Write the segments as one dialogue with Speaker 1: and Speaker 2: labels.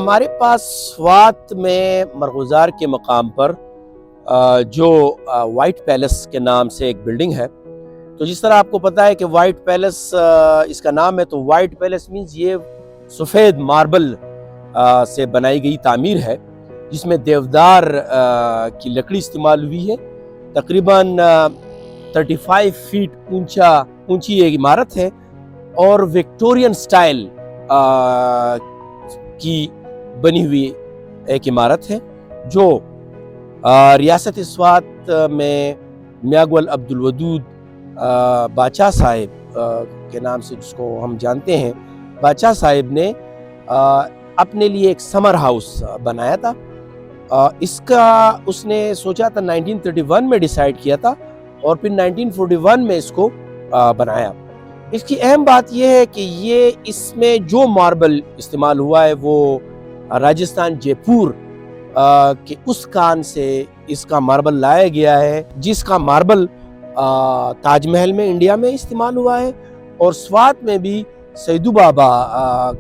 Speaker 1: ہمارے پاس سوات میں مرغزار کے مقام پر جو وائٹ پیلس کے نام سے ایک بلڈنگ ہے، تو جس طرح آپ کو پتہ ہے کہ وائٹ پیلس اس کا نام ہے، تو وائٹ پیلس مینز یہ سفید ماربل سے بنائی گئی تعمیر ہے، جس میں دیودار کی لکڑی استعمال ہوئی ہے۔ تقریباً 35 فیٹ اونچی ایک عمارت ہے اور وکٹورین سٹائل کی بنی ہوئی ایک عمارت ہے، جو ریاست سوات میں میاں گل عبدالودود بادشاہ صاحب کے نام سے جس کو ہم جانتے ہیں، بادشاہ صاحب نے اپنے لیے ایک سمر ہاؤس بنایا تھا۔ اس نے سوچا تھا 1931 میں ڈیسائیڈ کیا تھا اور پھر 1941 میں اس کو بنایا۔ اس کی اہم بات یہ ہے کہ اس میں جو ماربل استعمال ہوا ہے وہ راجستھان جے پور کے اس کان سے اس کا ماربل لایا گیا ہے، جس کا ماربل تاج محل میں انڈیا میں استعمال ہوا ہے، اور سوات میں بھی سیدو بابا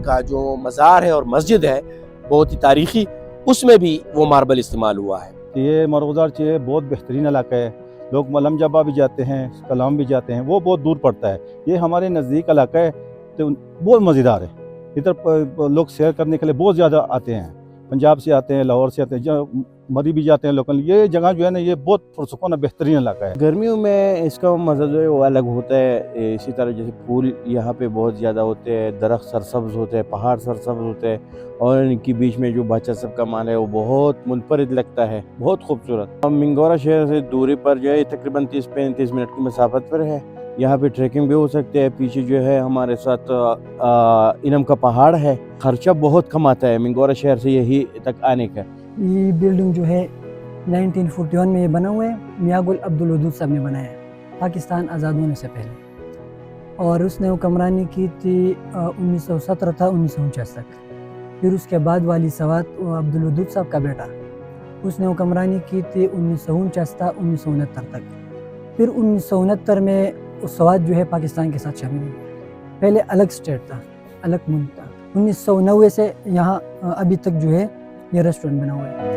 Speaker 1: کا جو مزار ہے اور مسجد ہے بہت ہی تاریخی، اس میں بھی وہ ماربل استعمال ہوا ہے۔
Speaker 2: یہ مرغزار بہت بہترین علاقہ ہے، لوگ ملم جبا بھی جاتے ہیں، کلام بھی جاتے ہیں، وہ بہت دور پڑتا ہے۔ یہ ہمارے نزدیک علاقہ ہے تو بہت مزیدار ہے۔ ادھر لوگ سیر کرنے کے لیے بہت زیادہ آتے ہیں، پنجاب سے آتے ہیں، لاہور سے آتے ہیں، مری بھی جاتے ہیں لوکل۔ یہ جگہ جو ہے نا، یہ بہت پرسکون بہترین علاقہ ہے۔
Speaker 3: گرمیوں میں اس کا مزہ جو ہے وہ الگ ہوتا ہے، اسی طرح جیسے پھول یہاں پہ بہت زیادہ ہوتے ہیں، درخت سرسبز ہوتے ہیں، پہاڑ سرسبز ہوتے ہیں، اور ان کے بیچ میں جو بادشاہ صاحب کا محل ہے وہ بہت منفرد لگتا ہے، بہت خوبصورت۔ منگورا شہر سے دوری پر جو ہے تقریباً 30-35 منٹ کی مسافت پر ہے۔ یہاں پہ ٹریکنگ بھی ہو سکتے ہیں۔ پیچھے جو ہے ہمارے ساتھ انم کا پہاڑ ہے۔ خرچہ بہت کم آتا ہے منگورا شہر سے یہی تک آنے کا۔
Speaker 4: یہ بلڈنگ جو ہے 1941 میں یہ بنا ہوا ہے، میاں گل عبدالودود صاحب نے بنایا ہے، پاکستان آزاد ہونے سے پہلے، اور اس نے حکمرانی کی تھی 1917 تھا 1949 تک۔ پھر اس کے بعد والی سوات عبدالودود صاحب کا بیٹا، اس نے حکمرانی کی تھی 1949 تھا 1969 تک۔ پھر 1969 میں سوات جو ہے پاکستان کے ساتھ شامل ہوئی۔ پہلے الگ سٹیٹ تھا، الگ ملک تھا۔ 1990 سے یہاں ابھی تک جو ہے یہ ریسٹورنٹ بنا ہوا ہے۔